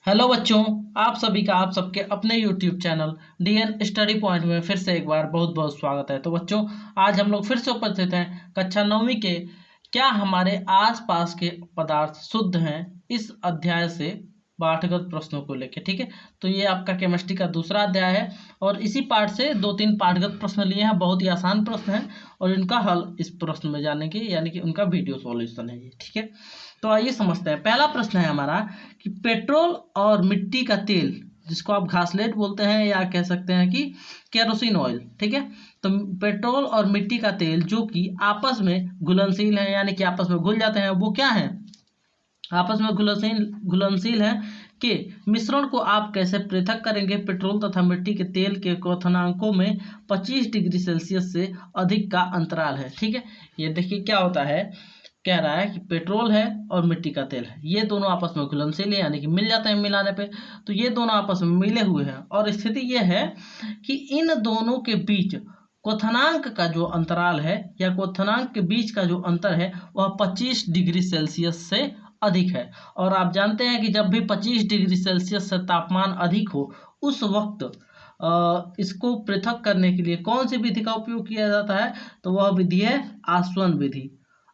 Hello बच्चों, आप सभी का आप सबके अपने YouTube channel DN study point में फिर से एक बार बहुत बहुत स्वागत है। तो बच्चों, आज हम लोग फिर से उपस्थित हैं कक्षा 9वीं के क्या हमारे आसपास के पदार्थ शुद्ध हैं इस अध्याय से पाठगत प्रश्नों को लेकर। ठीक है, तो ये आपका केमिस्ट्री का दूसरा अध्याय है और इसी पाठ से 2-3 पाठगत प्रश्न लिए हैं। बहुत ही आसान प्रश्न है और इनका हल इस प्रश्न में जाने की यानी कि उनका वीडियो सॉल्यूशन है ये। ठीक है, तो आइए समझते हैं। पहला प्रश्न है हमारा कि पेट्रोल और मिट्टी का तेल, जिसको आप घासलेट बोलते हैं या कह सकते हैं कि केरोसिन ऑयल। ठीक है, तो पेट्रोल और मिट्टी का तेल जो कि आपस में घुलनशील है यानी कि आपस में घुल जाते हैं, वो क्या है? आपस में घुलनशील है के मिश्रण को आप कैसे पृथक करेंगे? पेट्रोल तथा मिट्टी के तेल के क्वथनांकों में 25 डिग्री सेल्सियस से अधिक का अंतराल है। ठीक है, ये देखिए क्या होता है, कह रहा है कि पेट्रोल है और मिट्टी का तेल है, ये दोनों आपस में घुलनशील है यानी कि मिल जाते हैं मिलाने पे। तो ये दोनों आपस में मिले हुए हैं और स्थिति ये है कि इन दोनों के बीच क्वथनांक का जो अंतराल है या क्वथनांक के बीच का जो अंतर है वह 25 डिग्री सेल्सियस से अधिक है। और आप जानते हैं कि जब भी 25 डिग्री सेल्सियस से तापमान अधिक हो उस वक्त इसको पृथक करने के लिए कौन सी विधि का उपयोग किया जाता है? तो वह विधि है आसवन विधि।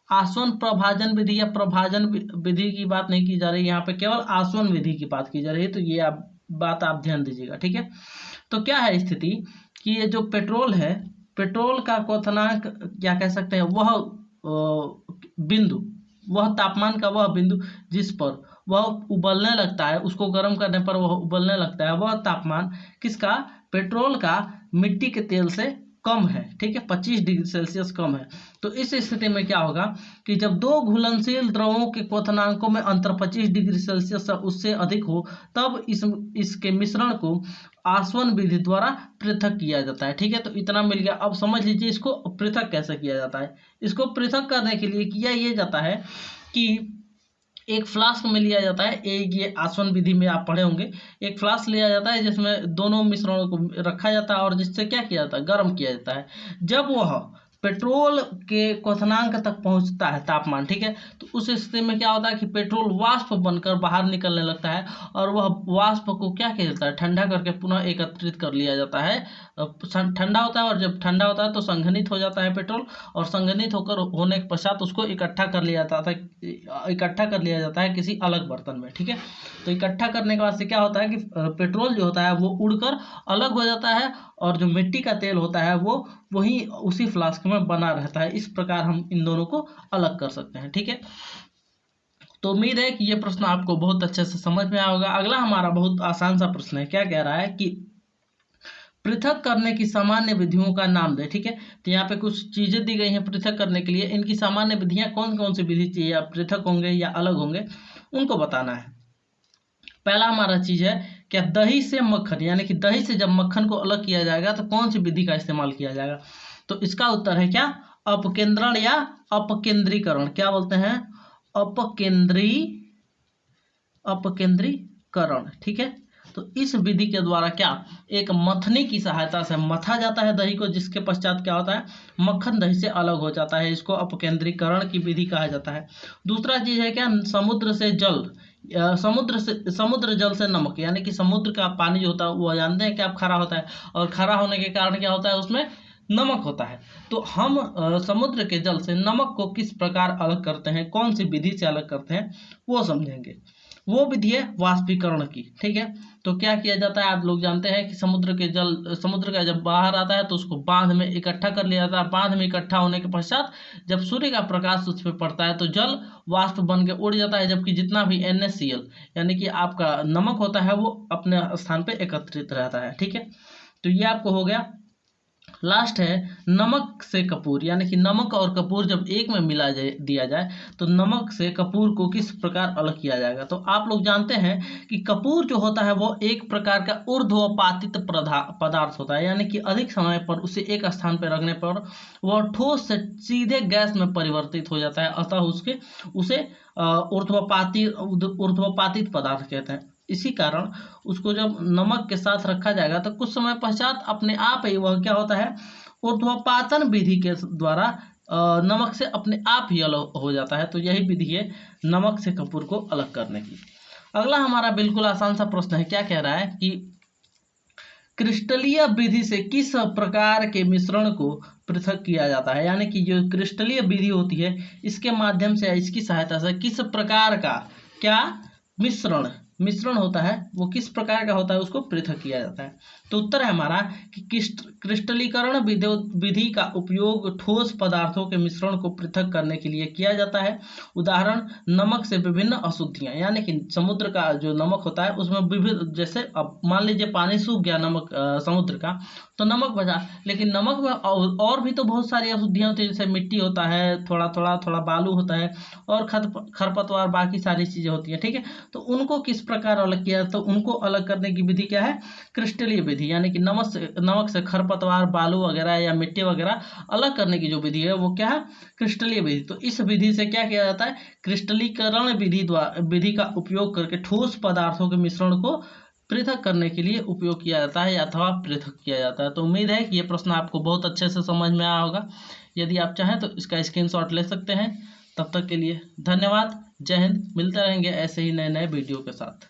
आसवन प्रभाजन विधि या प्रभाजन विधि की बात नहीं की जा रही यहाँ पे, केवल आसवन विधि की बात की जा रही है। तो ये आप ध्यान दीजिएगा। ठीक है, तो क्या है स्थिति कि ये जो पेट्रोल है, पेट्रोल का क्वथनांक क्या कह सकते हैं, वह बिंदु, वह तापमान का वह बिंदु जिस पर वह उबलने लगता है, उसको गर्म करने पर वह उबलने लगता है, वह तापमान किसका? पेट्रोल का मिट्टी के तेल से कम है। ठीक है, 25 डिग्री सेल्सियस कम है। तो इस स्थिति में क्या होगा कि जब दो घुलनशील द्रवों के क्वथनांकों में अंतर 25 डिग्री सेल्सियस से उससे अधिक हो तब इसके मिश्रण को आसवन विधि द्वारा पृथक किया जाता है। ठीक है, तो इतना मिल गया। अब समझ लीजिए इसको पृथक कैसे किया जाता है। इसको पृथक करने के लिए किया ये जाता है कि एक फ्लास्क में लिया जाता है, एक ये आसवन विधि में आप पढ़े होंगे, एक फ्लास्क लिया जाता है जिसमें दोनों मिश्रणों को रखा जाता है और जिससे क्या किया जाता है, गर्म किया जाता है। जब वह पेट्रोल के क्वथनांक तक पहुंचता है तापमान, ठीक है, तो उस स्थिति में क्या होता है कि पेट्रोल वाष्प बनकर बाहर निकलने लगता है और वह वाष्प को क्या किया जाता है, ठंडा करके पुनः एकत्रित कर लिया जाता है। ठंडा होता है और जब ठंडा होता है तो संघनित हो जाता है पेट्रोल, और संघनित होकर होने के पश्चात उसको इकट्ठा कर लिया जाता है किसी अलग बर्तन में। ठीक है, तो इकट्ठा करने के बाद से क्या होता है कि पेट्रोल जो होता है वो उड़कर अलग हो जाता है और जो मिट्टी का तेल होता है वो वही उसी फ्लास्क में बना रहता है। इस प्रकार हम इन दोनों को अलग कर सकते हैं। ठीक है, तो उम्मीद है कि ये प्रश्न आपको बहुत अच्छे से समझ में आया होगा। अगला हमारा बहुत आसान सा प्रश्न है, क्या कह रहा है कि पृथक करने की सामान्य विधियों का नाम दे। ठीक है, तो यहाँ पे कुछ चीजें दी गई हैं पृथक करने के लिए, इनकी सामान्य विधियां कौन कौन सी विधि चाहिए, या पृथक होंगे या अलग होंगे, उनको बताना है। पहला हमारा चीज है क्या, दही से मक्खन, यानी कि दही से जब मक्खन को अलग किया जाएगा तो कौन सी विधि का इस्तेमाल किया जाएगा? तो इसका उत्तर है क्या, अपकेंद्रण या अपकेंद्रीकरण। क्या बोलते हैं? अपकेंद्रीकरण। ठीक है, तो इस विधि के द्वारा क्या, एक मथनी की सहायता से मथा जाता है दही को, जिसके पश्चात क्या होता है, मक्खन दही से अलग हो जाता है। इसको अपकेंद्रीकरण की विधि कहा जाता है। दूसरा चीज है क्या, समुद्र से जल, समुद्र जल से नमक, यानी कि समुद्र का पानी जो होता है वो जानते हैं कि आप खारा होता है और खारा होने के कारण क्या होता है, उसमें नमक होता है। तो हम समुद्र के जल से नमक को किस प्रकार अलग करते हैं, कौन सी विधि से अलग करते हैं, वो समझेंगे। वो विधि है वाष्पीकरण की। ठीक है, तो क्या किया जाता है, आप लोग जानते हैं कि समुद्र का जब बाहर आता है तो उसको बांध में इकट्ठा कर लिया जाता है। बांध में इकट्ठा होने के पश्चात जब सूर्य का प्रकाश उस पर पड़ता है तो जल वाष्प बन के उड़ जाता है, जबकि जितना भी NaCl यानी कि आपका नमक होता है वो अपने स्थान पर एकत्रित रहता है। ठीक है, तो ये आपको हो गया। लास्ट है नमक से कपूर, यानी कि नमक और कपूर जब एक में दिया जाए तो नमक से कपूर को किस प्रकार अलग किया जाएगा? तो आप लोग जानते हैं कि कपूर जो होता है वो एक प्रकार का ऊर्ध्वपातित पदार्थ होता है, यानी कि अधिक समय पर उसे एक स्थान पर रखने पर वह ठोस से सीधे गैस में परिवर्तित हो जाता है, अतः उसे ऊर्ध्वपातित पदार्थ कहते हैं। इसी कारण उसको जब नमक के साथ रखा जाएगा तो कुछ समय पश्चात अपने आप ही वह क्या होता है, ऊर्ध्वपातन विधि के द्वारा नमक से अपने आप ही अलग हो जाता है। तो यही विधि है नमक से कपूर को अलग करने की। अगला हमारा बिल्कुल आसान सा प्रश्न है, क्या कह रहा है कि क्रिस्टलीय विधि से किस प्रकार के मिश्रण को पृथक किया जाता है, यानी कि जो क्रिस्टलीय विधि होती है इसके माध्यम से, इसकी सहायता से किस प्रकार का क्या मिश्रण मिश्रण होता है, वो किस प्रकार का होता है, उसको पृथक किया जाता है। तो उत्तर है हमारा कि क्रिस्टलीकरण विधि का उपयोग ठोस पदार्थों के मिश्रण को पृथक करने के लिए किया जाता है। उदाहरण, नमक से विभिन्न अशुद्धियां, यानी कि समुद्र का जो नमक होता है उसमें विभिन्न, जैसे अब मान लीजिए पानी सूख गया नमक समुद्र का, तो नमक बचा, लेकिन नमक में और भी तो बहुत सारी अशुद्धियां होती है, जैसे मिट्टी होता है, थोड़ा बालू होता है, और खरपतवार, बाकी सारी चीजें होती है, ठीक है। तो उनको किस प्रकार अलग किया, तो उनको अलग करने की विधि क्या है, क्रिस्टलीय विधि, यानी कि नमक से खरपतवार, बालू वगैरह या मिट्टी वगैरह अलग करने की जो विधि है वो क्या है, क्रिस्टलीय विधि। तो इस विधि से क्या किया जाता है, क्रिस्टलीकरण विधि का उपयोग करके ठोस पदार्थों के मिश्रण को पृथक करने के लिए उपयोग किया जाता है अथवा पृथक किया जाता है। तो उम्मीद है कि ये प्रश्न आपको बहुत अच्छे से समझ में आया होगा। यदि आप चाहें तो इसका स्क्रीनशॉट ले सकते हैं। तब तक के लिए धन्यवाद। जय हिंद। मिलते रहेंगे ऐसे ही नए नए वीडियो के साथ।